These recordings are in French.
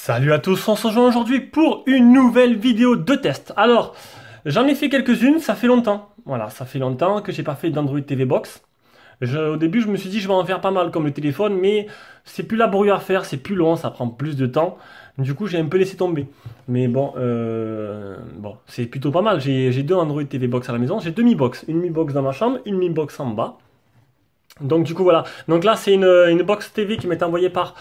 Salut à tous, on se rejoint aujourd'hui pour une nouvelle vidéo de test. Alors, j'en ai fait quelques-unes, ça fait longtemps. Voilà, ça fait longtemps que j'ai pas fait d'Android TV Box. Au début, je me suis dit, je vais en faire pas mal comme le téléphone, mais c'est plus laborieux à faire, c'est plus long, ça prend plus de temps. Du coup, j'ai un peu laissé tomber. Mais bon, c'est plutôt pas mal. J'ai deux Android TV Box à la maison, j'ai deux Mi Box. Une Mi Box dans ma chambre, une Mi Box en bas. Donc du coup, voilà. Donc là, c'est une box TV qui m'est envoyée par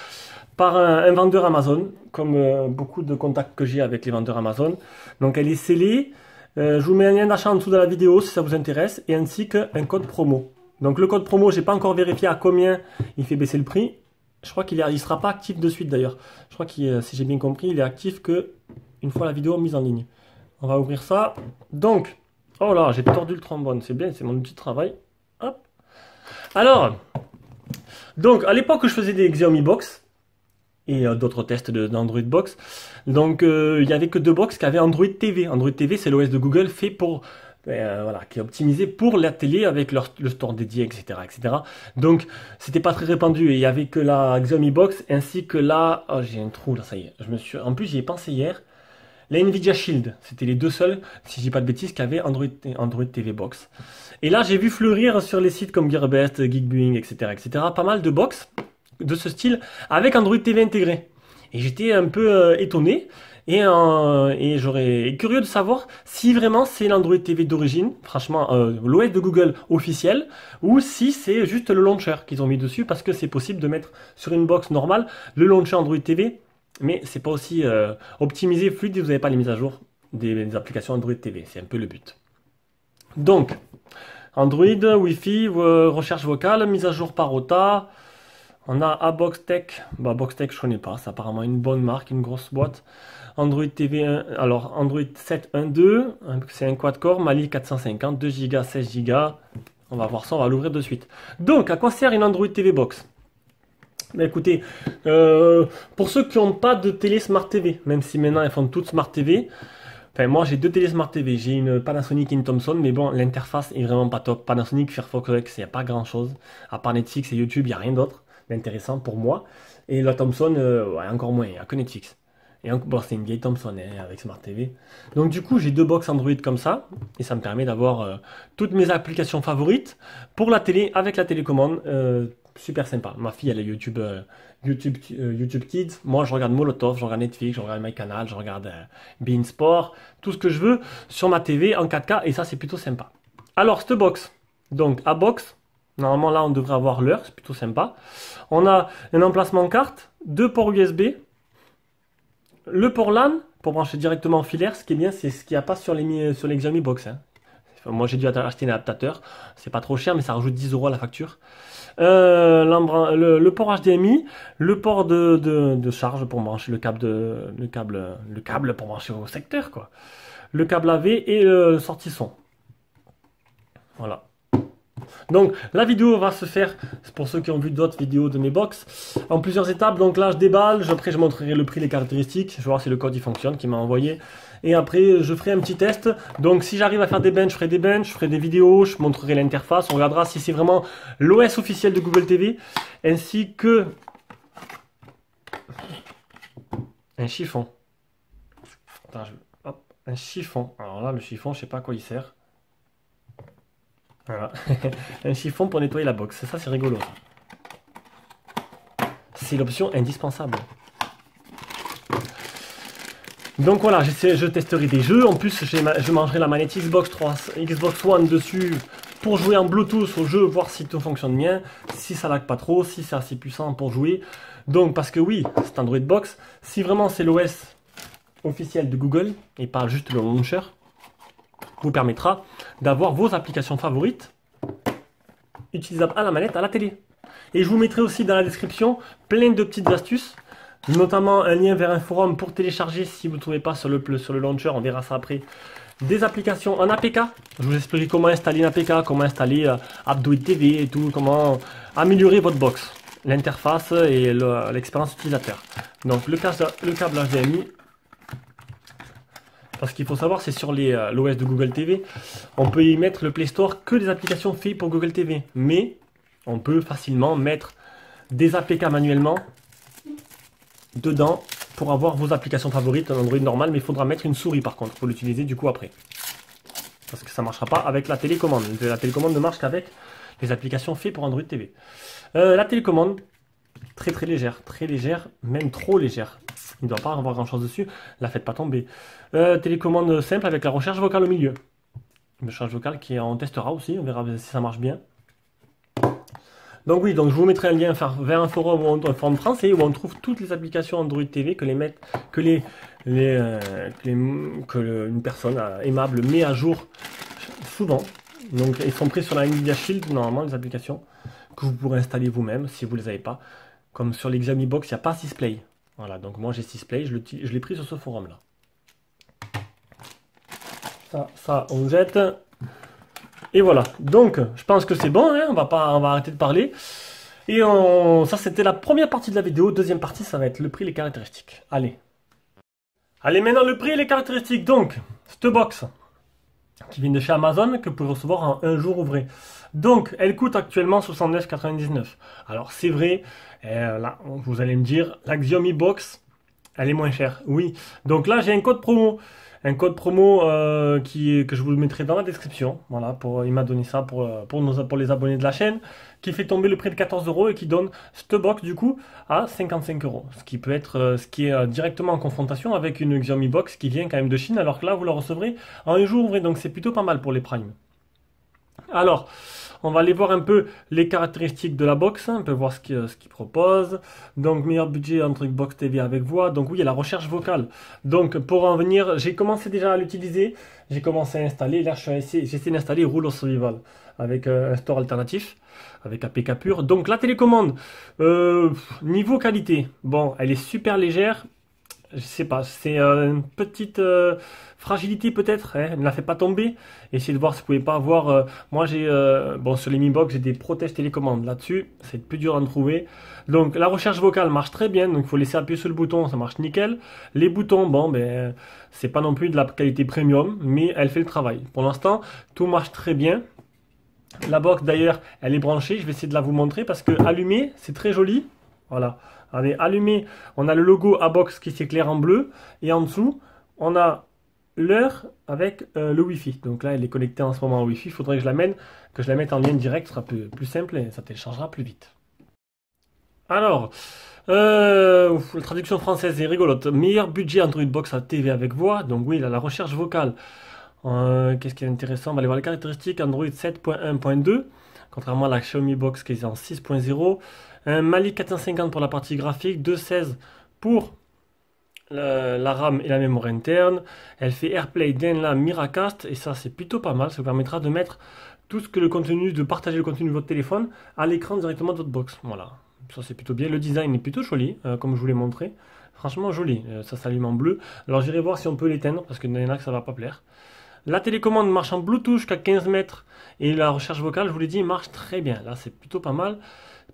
un vendeur Amazon, comme beaucoup de contacts que j'ai avec les vendeurs Amazon. Donc elle est scellée. Je vous mets un lien d'achat en dessous de la vidéo si ça vous intéresse, et ainsi qu'un code promo. Donc le code promo, j'ai pas encore vérifié à combien il fait baisser le prix. Je crois qu'il ne sera pas actif de suite d'ailleurs. Je crois que si j'ai bien compris, il est actif que une fois la vidéo mise en ligne. On va ouvrir ça. Donc, oh là, j'ai tordu le trombone, c'est bien, c'est mon outil de travail. Hop. Alors, donc à l'époque je faisais des Xiaomi Box et d'autres tests d'Android Box. Donc il n'y avait que deux box qui avaient Android TV. Android TV, c'est l'OS de Google fait pour voilà, qui est optimisé pour la télé avec le store dédié, etc., etc. Donc c'était pas très répandu et il y avait que la Xiaomi Box ainsi que la, oh j'ai un trou là, ça y est. En plus j'y ai pensé hier. La Nvidia Shield, c'était les deux seuls, si je dis pas de bêtises, qui avaient Android TV Box. Et là, j'ai vu fleurir sur les sites comme Gearbest, Geekbuying, etc., etc., pas mal de box de ce style avec Android TV intégré. Et j'étais un peu étonné et j'aurais curieux de savoir si vraiment c'est l'Android TV d'origine, franchement, l'OS de Google officiel, ou si c'est juste le launcher qu'ils ont mis dessus, parce que c'est possible de mettre sur une box normale le launcher Android TV. Mais c'est pas aussi optimisé, fluide, si vous n'avez pas les mises à jour des applications Android TV. C'est un peu le but. Donc, Android, Wi-Fi, recherche vocale, mise à jour par OTA. On a Aboxtech. Bah, Boxtech, je connais pas. C'est apparemment une bonne marque, une grosse boîte. Android TV 1. Alors, Android 7.1.2. C'est un quad-core. Mali 450, 2 Go, 16 Go. On va voir ça, on va l'ouvrir de suite. Donc, à quoi sert une Android TV Box ? Ben écoutez, pour ceux qui n'ont pas de télé Smart TV, même si maintenant elles font toutes Smart TV, enfin moi j'ai deux télé Smart TV, j'ai une Panasonic et une Thomson, mais bon l'interface est vraiment pas top. Panasonic, Firefox OS, il n'y a pas grand chose, à part Netflix et YouTube, il n'y a rien d'autre d'intéressant pour moi. Et la Thomson, ouais, encore moins, il n'y a que Netflix. Et bon, c'est une vieille Thomson avec Smart TV. Donc du coup j'ai deux box Android comme ça, et ça me permet d'avoir toutes mes applications favorites pour la télé avec la télécommande. Super sympa. Ma fille, elle a YouTube Kids. Moi, je regarde Molotov, je regarde Netflix, je regarde MyCanal, je regarde Bein Sport, tout ce que je veux sur ma TV en 4K et ça, c'est plutôt sympa. Alors, cette box, donc à box, normalement là, on devrait avoir l'heure, c'est plutôt sympa. On a un emplacement carte, deux ports USB, le port LAN pour brancher directement en filaire. Ce qui est bien, c'est ce qu'il n'y a pas sur les Xiaomi Box. Hein. Moi, j'ai dû acheter un adaptateur. C'est pas trop cher, mais ça rajoute 10 € à la facture. Le port HDMI, le port de charge pour brancher le câble pour brancher au secteur, quoi. Le câble AV et le sortie son. Voilà. Donc la vidéo va se faire, pour ceux qui ont vu d'autres vidéos de mes box, en plusieurs étapes. Donc là je déballe, après je montrerai le prix, les caractéristiques, je vais voir si le code il fonctionne, qu'il m'a envoyé. Et après je ferai un petit test. Donc si j'arrive à faire des benches, je ferai des benches, je ferai des vidéos, je montrerai l'interface, on regardera si c'est vraiment l'OS officiel de Google TV, ainsi que un chiffon. Attends, hop, un chiffon. Alors là le chiffon, je sais pas à quoi il sert. Voilà, un chiffon pour nettoyer la box, ça c'est rigolo. C'est l'option indispensable. Donc voilà, je testerai des jeux, en plus je mangerai la manette Xbox One dessus pour jouer en Bluetooth au jeu, voir si tout fonctionne bien, si ça lag pas trop, si c'est assez puissant pour jouer. Donc parce que oui, c'est Android Box, si vraiment c'est l'OS officiel de Google et pas juste le launcher, vous permettra d'avoir vos applications favorites utilisables à la manette, à la télé. Et je vous mettrai aussi dans la description plein de petites astuces, notamment un lien vers un forum pour télécharger, si vous ne trouvez pas sur le launcher, on verra ça après, des applications en APK. Je vous expliquerai comment installer une APK, comment installer Android TV et tout, comment améliorer votre box, l'interface et l'expérience utilisateur. Donc le câble HDMI. Parce qu'il faut savoir, c'est sur l'OS de Google TV, on peut y mettre le Play Store que des applications faites pour Google TV. Mais on peut facilement mettre des APK manuellement dedans pour avoir vos applications favorites en Android normal, mais il faudra mettre une souris par contre pour l'utiliser du coup après. Parce que ça ne marchera pas avec la télécommande. La télécommande ne marche qu'avec les applications faites pour Android TV. La télécommande, très légère, même trop légère. Il ne doit pas avoir grand chose dessus, la faites pas tomber. Télécommande simple avec la recherche vocale au milieu. Une recherche vocale qui on testera aussi, on verra si ça marche bien. Donc oui, donc je vous mettrai un lien vers un forum français où on trouve toutes les applications Android TV une personne aimable met à jour souvent. Donc ils sont pris sur la Nvidia Shield normalement les applications que vous pourrez installer vous-même si vous ne les avez pas. Comme sur les Xiaomi Box, il n'y a pas Sysplay. Voilà, donc moi j'ai Sysplay, je l'ai pris sur ce forum là. Ça on jette. Et voilà, donc je pense que c'est bon, hein, on va arrêter de parler. Et ça c'était la première partie de la vidéo, deuxième partie ça va être le prix et les caractéristiques. Allez. Allez maintenant le prix et les caractéristiques. Donc, cette box qui vient de chez Amazon que vous pouvez recevoir en un jour ouvré. Donc elle coûte actuellement 69,99 €. Alors c'est vrai, là vous allez me dire, la Xiaomi Box elle est moins chère. Oui, donc là j'ai un code promo. Un code promo que je vous mettrai dans la description. Voilà, il m'a donné ça pour les abonnés de la chaîne, qui fait tomber le prix de 14 € et qui donne cette box du coup à 55 €. Ce qui peut être, ce qui est directement en confrontation avec une Xiaomi Box qui vient quand même de Chine, alors que là vous la recevrez en un jour ouvré. Donc c'est plutôt pas mal pour les Prime. Alors, on va aller voir un peu les caractéristiques de la box, on peut voir ce qu'il propose. Donc, meilleur budget entre box TV avec voix. Donc, oui, il y a la recherche vocale. Donc, pour en venir, j'ai commencé déjà à l'utiliser. J'ai commencé à installer. Là, j'essaie d'installer Rule of Survival avec un store alternatif, avec APK pur. Donc, la télécommande, niveau qualité, bon, elle est super légère. Je sais pas, c'est une petite fragilité peut-être, hein, ne la fait pas tomber. Essayez de voir si vous pouvez pas avoir. Moi j'ai, bon sur les Mi Box j'ai des protèges télécommandes là-dessus, c'est plus dur à en trouver. Donc la recherche vocale marche très bien, donc il faut laisser appuyer sur le bouton, ça marche nickel. Les boutons, bon ben c'est pas non plus de la qualité premium, mais elle fait le travail. Pour l'instant tout marche très bien. La box d'ailleurs elle est branchée, je vais essayer de la vous montrer parce que allumée c'est très joli. Voilà. Allez, allumé, on a le logo A-Box qui s'éclaire en bleu. Et en dessous, on a l'heure avec le Wi-Fi. Donc là, elle est connectée en ce moment au Wi-Fi. Il faudrait que je la mette en lien direct. Ce sera plus simple et ça téléchargera plus vite. Alors, la traduction française est rigolote. Meilleur budget Android Box à TV avec voix. Donc oui, là, la recherche vocale. Qu'est-ce qui est intéressant? On va aller voir les caractéristiques. Android 7.1.2. Contrairement à la Xiaomi Box qui est en 6.0. Un Mali 450 pour la partie graphique, 216 pour la RAM et la mémoire interne. Elle fait AirPlay, Denla, Miracast et ça c'est plutôt pas mal. Ça vous permettra de mettre tout ce que de partager le contenu de votre téléphone à l'écran directement de votre box. Voilà, ça c'est plutôt bien. Le design est plutôt joli, comme je vous l'ai montré. Franchement joli, ça s'allume en bleu. Alors j'irai voir si on peut l'éteindre parce qu'il y en a que ça va pas plaire. La télécommande marche en Bluetooth jusqu'à 15 mètres et la recherche vocale, je vous l'ai dit, marche très bien. Là c'est plutôt pas mal.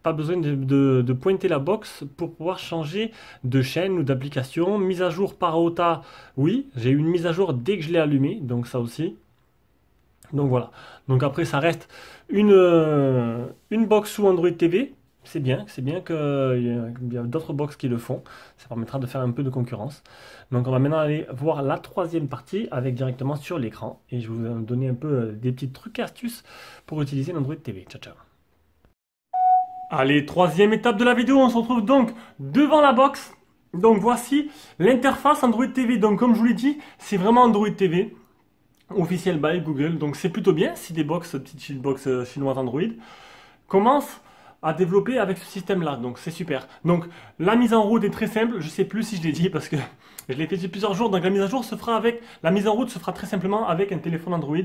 Pas besoin de pointer la box pour pouvoir changer de chaîne ou d'application. Mise à jour par OTA, oui, j'ai eu une mise à jour dès que je l'ai allumé, donc ça aussi. Donc voilà. Donc après, ça reste une box sous Android TV. C'est bien qu'il y a d'autres box qui le font. Ça permettra de faire un peu de concurrence. Donc on va maintenant aller voir la troisième partie avec directement sur l'écran. Et je vais vous donner un peu des petits trucs et astuces pour utiliser l'Android TV. Ciao, ciao. Allez, troisième étape de la vidéo, on se retrouve donc devant la box. Donc voici l'interface Android TV. Donc comme je vous l'ai dit, c'est vraiment Android TV, officiel by Google. Donc c'est plutôt bien si des petites box chinoises Android commencent à développer avec ce système-là. Donc c'est super. Donc la mise en route est très simple. Je sais plus si je l'ai dit parce que je l'ai fait depuis plusieurs jours. Donc la mise en route se fera très simplement avec un téléphone Android.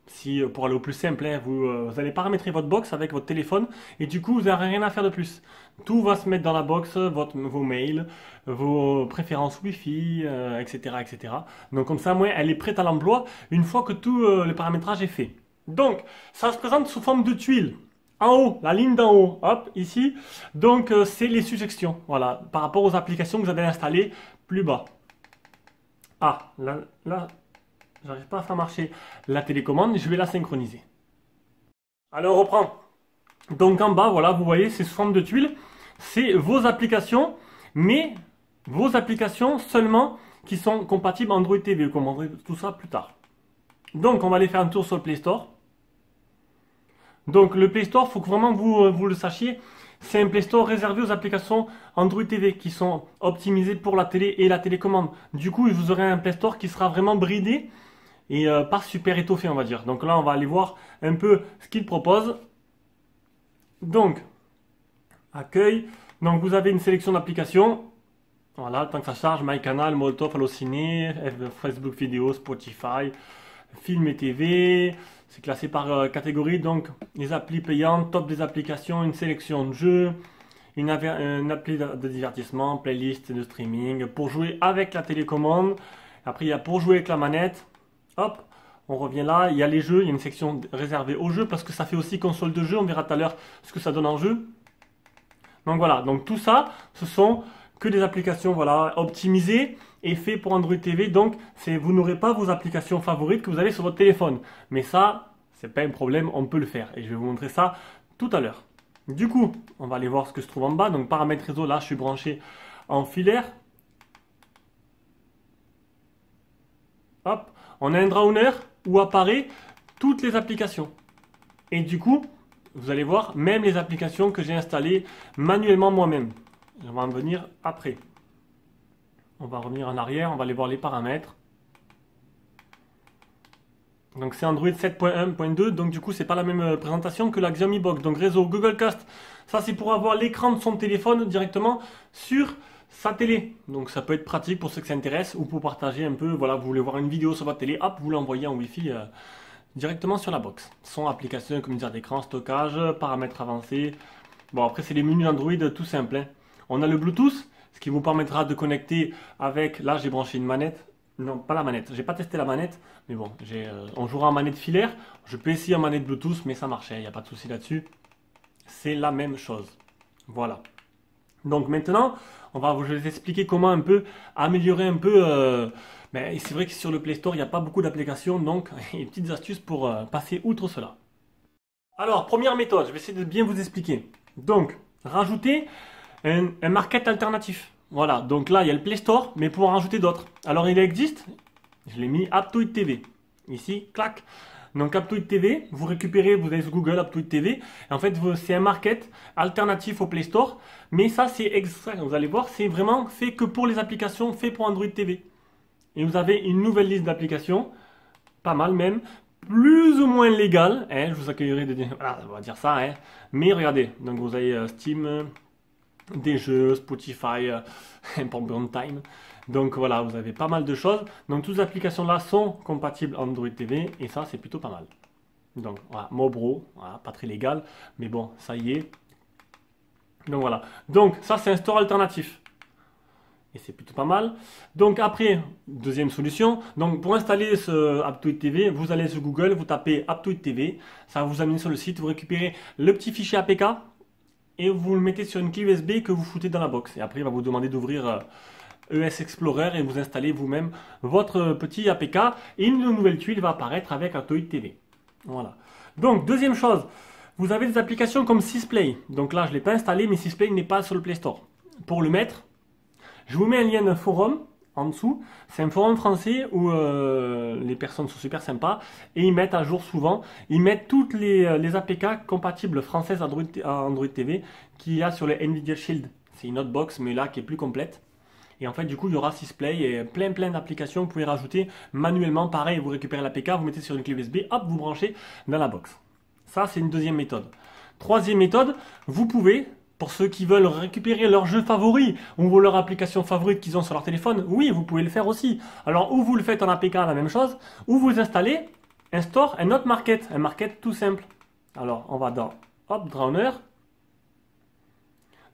Si pour aller au plus simple, hein, vous allez paramétrer votre box avec votre téléphone et du coup vous n'aurez rien à faire de plus. Tout va se mettre dans la box, vos mails, vos préférences Wi-Fi, etc., etc. Donc comme ça, moi, elle est prête à l'emploi une fois que tout le paramétrage est fait. Donc ça se présente sous forme de tuiles. En haut, la ligne d'en haut, hop, ici. Donc c'est les suggestions, voilà, par rapport aux applications que vous avez installées plus bas. Ah, là j'arrive pas à faire marcher la télécommande, je vais la synchroniser. Alors on reprend. Donc en bas, voilà, vous voyez, c'est sous forme de tuiles. C'est vos applications, mais vos applications seulement qui sont compatibles Android TV. Vous comprendrez tout ça plus tard. Donc, on va aller faire un tour sur le Play Store. Donc, le Play Store, il faut que vraiment vous le sachiez. C'est un Play Store réservé aux applications Android TV qui sont optimisées pour la télé et la télécommande. Du coup, vous aurez un Play Store qui sera vraiment bridé et pas super étoffé, on va dire. Donc là, on va aller voir un peu ce qu'il propose. Donc, accueil. Donc, vous avez une sélection d'applications. Voilà, tant que ça charge, MyCanal, Molotov, Allociné, Facebook Vidéo, Spotify, Film et TV. C'est classé par catégorie, donc les applis payantes, top des applications, une sélection de jeux, une appli de divertissement, playlist de streaming, pour jouer avec la télécommande. Après, il y a pour jouer avec la manette. Hop, on revient là, il y a les jeux, il y a une section réservée aux jeux, parce que ça fait aussi console de jeu, on verra tout à l'heure ce que ça donne en jeu. Donc voilà, donc tout ça, ce sont que des applications voilà, optimisées et faites pour Android TV. Donc, vous n'aurez pas vos applications favorites que vous avez sur votre téléphone. Mais ça, c'est pas un problème, on peut le faire. Et je vais vous montrer ça tout à l'heure. Du coup, on va aller voir ce que je trouve en bas. Donc, paramètres réseau, là, je suis branché en filaire. Hop, on a un Downer où apparaît toutes les applications. Et du coup, vous allez voir, même les applications que j'ai installées manuellement moi-même. On va en venir après. On va revenir en arrière, on va aller voir les paramètres. Donc c'est Android 7.1.2, donc du coup c'est pas la même présentation que la Xiaomi Box. Donc réseau Google Cast, ça c'est pour avoir l'écran de son téléphone directement sur sa télé. Donc ça peut être pratique pour ceux que ça intéresse ou pour partager un peu, voilà, vous voulez voir une vidéo sur votre télé, hop, vous l'envoyez en Wi-Fi directement sur la box. Son application, communicateur d'écran, stockage, paramètres avancés. Bon après c'est les menus Android tout simple. Hein. On a le Bluetooth, ce qui vous permettra de connecter avec, là j'ai branché une manette, non pas la manette, j'ai pas testé la manette, mais bon, on jouera en manette filaire, je peux essayer en manette Bluetooth, mais ça marchait, il n'y a pas de souci là-dessus, c'est la même chose, voilà. Donc maintenant, je vais vous expliquer comment un peu améliorer un peu, mais c'est vrai que sur le Play Store, il n'y a pas beaucoup d'applications, donc il y a des petites astuces pour passer outre cela. Alors, première méthode, je vais essayer de bien vous expliquer. Donc, rajouter un market alternatif. Voilà, donc là il y a le Play Store, mais pour en rajouter d'autres. Alors il existe, je l'ai mis Aptoide TV. Ici, clac. Donc Aptoide TV, vous récupérez, vous allez sur Google Aptoide TV. Et en fait, c'est un market alternatif au Play Store. Mais ça, c'est extra, vous allez voir, c'est vraiment fait que pour les applications, fait pour Android TV. Et vous avez une nouvelle liste d'applications, pas mal même, plus ou moins légales. Hein, je vous accueillerai de dire, voilà, on va dire ça. Hein. Mais regardez, donc vous avez Steam, des jeux, Spotify, Important Time. Donc voilà, vous avez pas mal de choses. Donc toutes les applications là sont compatibles Android TV et ça c'est plutôt pas mal. Donc voilà, Mobro, voilà, pas très légal, mais bon, ça y est. Donc voilà. Donc ça c'est un store alternatif. Et c'est plutôt pas mal. Donc après, deuxième solution. Donc pour installer ce Aptoide TV, vous allez sur Google, vous tapez Aptoide TV. Ça va vous amener sur le site, vous récupérez le petit fichier APK. Et vous le mettez sur une clé USB que vous foutez dans la box. Et après, il va vous demander d'ouvrir ES Explorer et vous installez vous-même votre petit APK. Et une nouvelle tuile va apparaître avec Aptoide TV. Voilà. Donc, deuxième chose, vous avez des applications comme Sysplay. Donc là, je ne l'ai pas installé, mais Sysplay n'est pas sur le Play Store. Pour le mettre, je vous mets un lien d'un forum en dessous. C'est un forum français où les personnes sont super sympas et ils mettent à jour souvent, ils mettent toutes les APK compatibles françaises à Android TV qu'il y a sur le Nvidia Shield. C'est une autre box mais là qui est plus complète. Et en fait du coup il y aura Sysplay et plein d'applications que vous pouvez rajouter manuellement. Pareil, vous récupérez l'APK, vous mettez sur une clé USB, hop, vous branchez dans la box. Ça c'est une deuxième méthode. Troisième méthode, vous pouvez, pour ceux qui veulent récupérer leurs jeux favoris ou leur application favorite qu'ils ont sur leur téléphone, oui, vous pouvez le faire aussi. Alors, ou vous le faites en APK, la même chose, ou vous installez un store, un autre market, un market tout simple. Alors, on va dans Hop, Downer.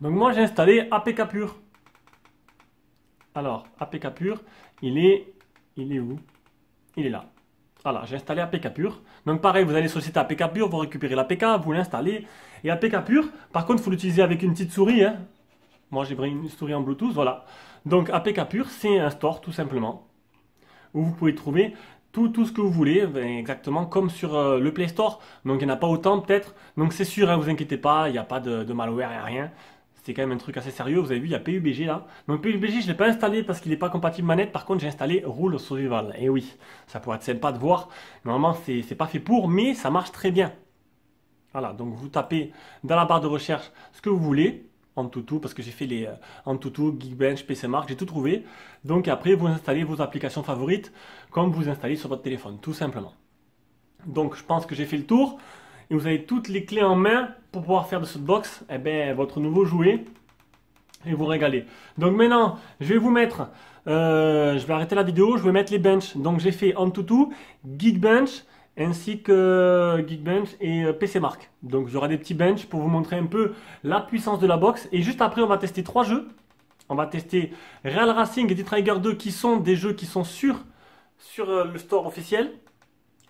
Donc, moi, j'ai installé APK Pure. Alors, APK Pure, il est où? Il est là. Voilà, j'ai installé APK Pure. Donc pareil, vous allez sur le site APK Pure, vous récupérez l'APK, vous l'installez. Et APK Pure, par contre, il faut l'utiliser avec une petite souris. Hein. Moi, j'ai pris une souris en Bluetooth, voilà. Donc APK Pure, c'est un store, tout simplement, où vous pouvez trouver tout ce que vous voulez, exactement comme sur le Play Store. Donc il n'y en a pas autant, peut-être. Donc c'est sûr, ne vous inquiétez pas, il n'y a pas de malware, il n'y a rien. C'est quand même un truc assez sérieux. Vous avez vu, il y a PUBG là. Donc PUBG, je ne l'ai pas installé parce qu'il n'est pas compatible manette. Par contre, j'ai installé Rule Survival. Et oui, ça pourrait être sympa de voir. Normalement, c'est pas fait pour, mais ça marche très bien. Voilà, donc vous tapez dans la barre de recherche ce que vous voulez. AnTuTu, parce que j'ai fait les AnTuTu, Geekbench, PCMark, j'ai tout trouvé. Donc après, vous installez vos applications favorites comme vous installez sur votre téléphone, tout simplement. Donc je pense que j'ai fait le tour. Et vous avez toutes les clés en main pour pouvoir faire de cette box votre nouveau jouet et vous régaler. Donc maintenant, je vais vous mettre, je vais arrêter la vidéo, je vais mettre les benches. Donc j'ai fait AnTuTu, Geekbench, ainsi que Geekbench et PCMark. Donc il y aura des petits benches pour vous montrer un peu la puissance de la box. Et juste après, on va tester 3 jeux. On va tester Real Racing et D-Trigger 2 qui sont des jeux qui sont sur le store officiel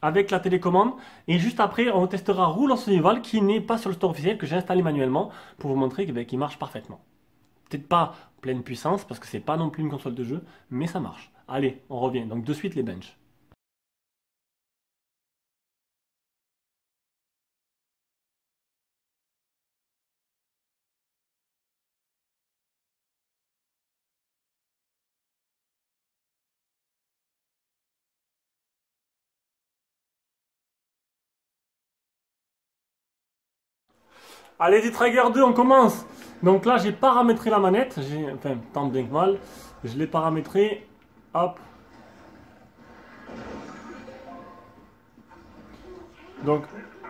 avec la télécommande. Et juste après, on testera Rule Survival qui n'est pas sur le store officiel, que j'ai installé manuellement pour vous montrer qu'il marche parfaitement. Peut-être pas pleine puissance parce que c'est pas non plus une console de jeu, mais ça marche. Allez, on revient. Donc de suite les benches. Allez, D-Trigger 2, on commence. Donc là, j'ai paramétré la manette. Enfin, tant bien que mal. Je l'ai paramétré. Hop. Donc,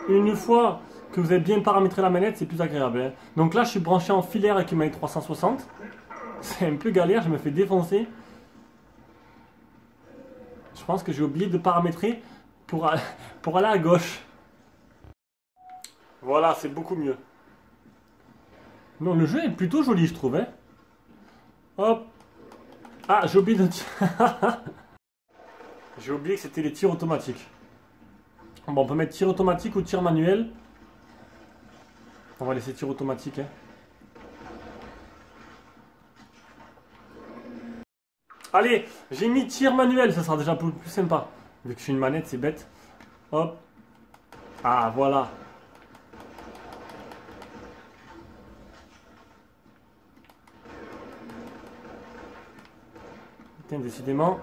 une fois que vous avez bien paramétré la manette, c'est plus agréable. Hein. Donc là, je suis branché en filaire avec une manette 360. C'est un peu galère, je me fais défoncer. Je pense que j'ai oublié de paramétrer pour aller à gauche. Voilà, c'est beaucoup mieux. Non, le jeu est plutôt joli, je trouve. Hein. Hop. Ah, j'ai oublié de... J'ai oublié que c'était les tirs automatiques. Bon, on peut mettre tir automatique ou tir manuel. On va laisser tir automatique. Hein. Allez, j'ai mis tir manuel, ça sera déjà plus sympa. Vu que je suis une manette, c'est bête. Hop. Ah, voilà. Putain, décidément.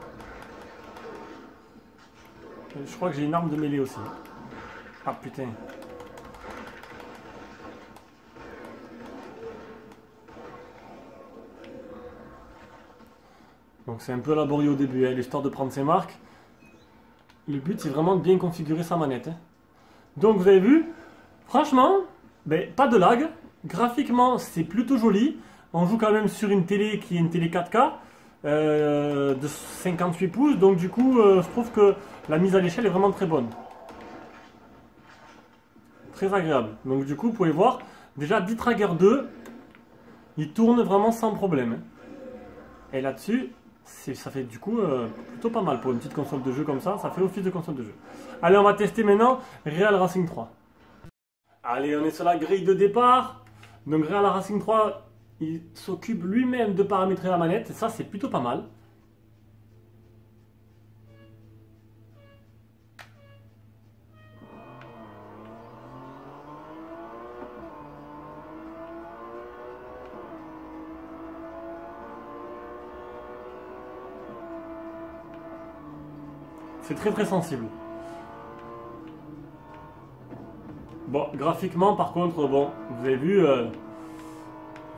Je crois que j'ai une arme de mêlée aussi. Ah, putain. Donc c'est un peu laborieux au début, hein, l'histoire de prendre ses marques. Le but c'est vraiment de bien configurer sa manette. Hein. Donc vous avez vu, franchement, pas de lag. Graphiquement c'est plutôt joli. On joue quand même sur une télé qui est une télé 4K de 58 pouces. Donc du coup je trouve que la mise à l'échelle est vraiment très bonne. Très agréable. Donc du coup vous pouvez voir, déjà D-Trigger 2, il tourne vraiment sans problème. Hein. Et là-dessus... ça fait du coup plutôt pas mal pour une petite console de jeu comme ça fait office de console de jeu. Allez, on va tester maintenant Real Racing 3. Allez, on est sur la grille de départ. Donc Real Racing 3, il s'occupe lui-même de paramétrer la manette, et ça c'est plutôt pas mal. C'est très très sensible. Bon, graphiquement par contre, bon, vous avez vu,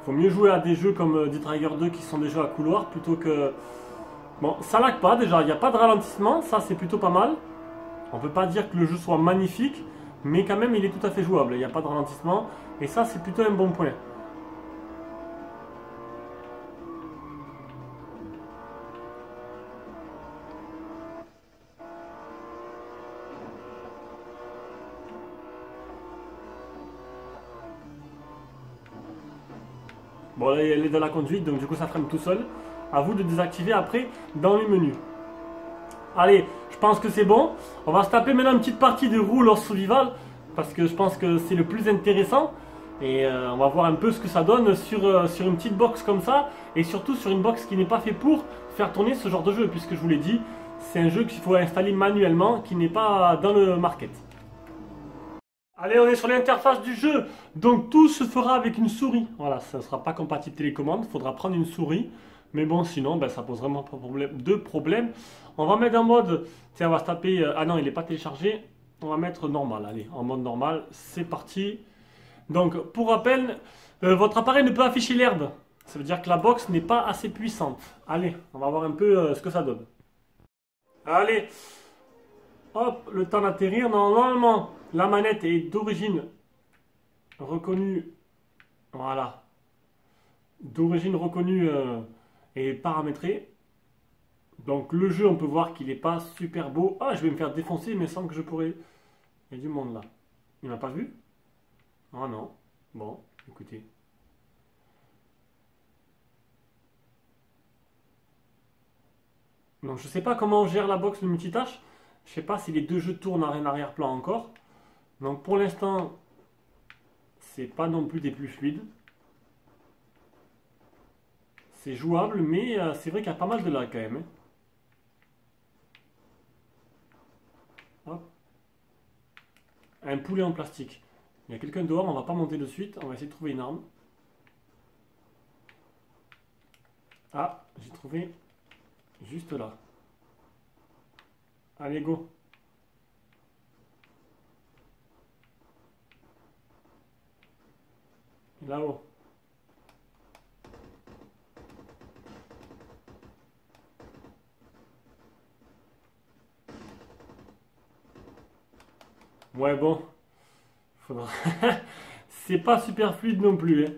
faut mieux jouer à des jeux comme D-Trigger 2 qui sont des jeux à couloir plutôt que... Bon, ça lag pas déjà, il n'y a pas de ralentissement, ça c'est plutôt pas mal. On peut pas dire que le jeu soit magnifique, mais quand même il est tout à fait jouable, il n'y a pas de ralentissement, et ça c'est plutôt un bon point. Bon, là, elle est dans la conduite, donc du coup, ça freine tout seul. À vous de désactiver après dans les menus. Allez, je pense que c'est bon. On va se taper maintenant une petite partie de Rule Survival, parce que je pense que c'est le plus intéressant. Et on va voir un peu ce que ça donne sur une petite box comme ça. Et surtout sur une box qui n'est pas fait pour faire tourner ce genre de jeu, puisque je vous l'ai dit, c'est un jeu qu'il faut installer manuellement, qui n'est pas dans le market. Allez, on est sur l'interface du jeu. Donc tout se fera avec une souris. Voilà, ça ne sera pas compatible télécommande. Il faudra prendre une souris. Mais bon, sinon, ben, ça pose vraiment pas de problème. On va mettre en mode... Tiens, on va se taper... ah non, il n'est pas téléchargé. On va mettre normal. Allez, en mode normal. C'est parti. Donc, pour rappel, votre appareil ne peut afficher l'herbe. Ça veut dire que la box n'est pas assez puissante. Allez, on va voir un peu ce que ça donne. Allez. Hop, le temps d'atterrir. Normalement, la manette est d'origine reconnue. Voilà. D'origine reconnue et paramétrée. Donc le jeu, on peut voir qu'il n'est pas super beau. Ah, je vais me faire défoncer, mais sans que je pourrais... Il y a du monde là. Il m'a pas vu? Ah non. Bon, écoutez. Donc je sais pas comment on gère la box, le multitâche. Je sais pas si les deux jeux tournent en arrière-plan encore. Donc pour l'instant, c'est pas non plus des plus fluides. C'est jouable, mais c'est vrai qu'il y a pas mal de lag quand même. Hein. Hop. Un poulet en plastique. Il y a quelqu'un dehors, on va pas monter de suite. On va essayer de trouver une arme. Ah, j'ai trouvé juste là. Allez, go. Là-haut. Ouais, bon. Faudra... C'est pas super fluide non plus. Hein.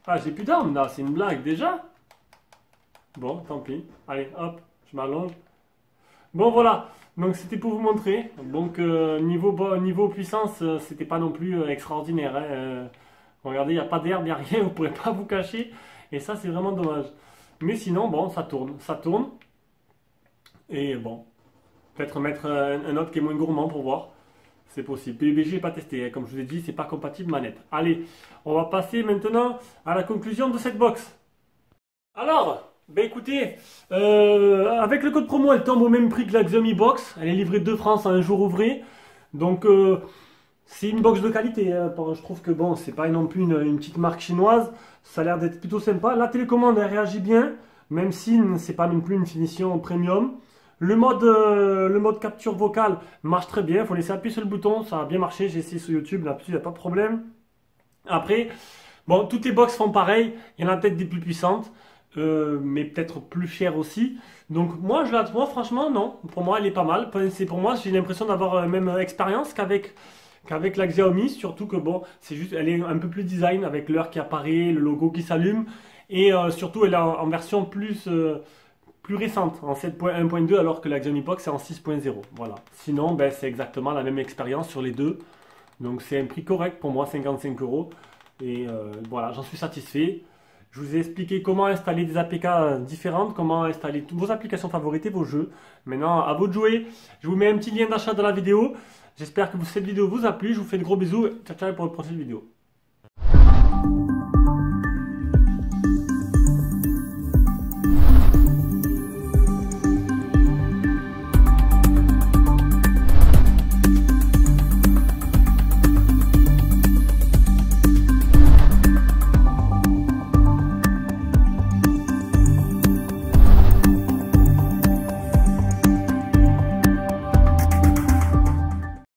Ah, j'ai plus d'armes là, c'est une blague déjà. Bon, tant pis. Allez, hop, je m'allonge. Bon, voilà. Donc, c'était pour vous montrer. Donc, niveau puissance, c'était pas non plus extraordinaire. Hein. Regardez, il n'y a pas d'herbe, il n'y a rien, vous ne pourrez pas vous cacher. Et ça, c'est vraiment dommage. Mais sinon, bon, ça tourne. Ça tourne. Et bon, peut-être mettre un autre qui est moins gourmand pour voir. C'est possible. PUBG, j'ai pas testé. Hein. Comme je vous ai dit, c'est pas compatible manette. Allez, on va passer maintenant à la conclusion de cette box. Alors, ben écoutez, avec le code promo, elle tombe au même prix que la Xiaomi Box. Elle est livrée de France à un jour ouvré. Donc, c'est une box de qualité. Hein. Je trouve que bon, c'est pas non plus une petite marque chinoise. Ça a l'air d'être plutôt sympa. La télécommande, elle réagit bien. Même si c'est pas non plus une finition premium. Le mode capture vocale marche très bien. Il faut laisser appuyer sur le bouton. Ça a bien marché. J'ai essayé sur YouTube. Là-dessus, il n'y a pas de problème. Après, bon, toutes les box font pareil. Il y en a peut-être des plus puissantes. Mais peut-être plus chères aussi. Donc moi, franchement, non. Pour moi, elle est pas mal. Pour moi, j'ai l'impression d'avoir la même expérience qu'avec la Xiaomi. Surtout que bon, c'est juste, elle est un peu plus design avec l'heure qui apparaît, le logo qui s'allume. Et surtout, elle est en version plus récente, en 7.1.2, alors que la Xiaomi Box est en 6.0. Voilà. Sinon, ben, c'est exactement la même expérience sur les deux. Donc c'est un prix correct pour moi, 55 €. Et voilà, j'en suis satisfait. Je vous ai expliqué comment installer des APK différentes, comment installer toutes vos applications favorites et vos jeux. Maintenant, à vous de jouer. Je vous mets un petit lien d'achat dans la vidéo. J'espère que cette vidéo vous a plu. Je vous fais de gros bisous. Ciao, ciao pour une prochaine vidéo.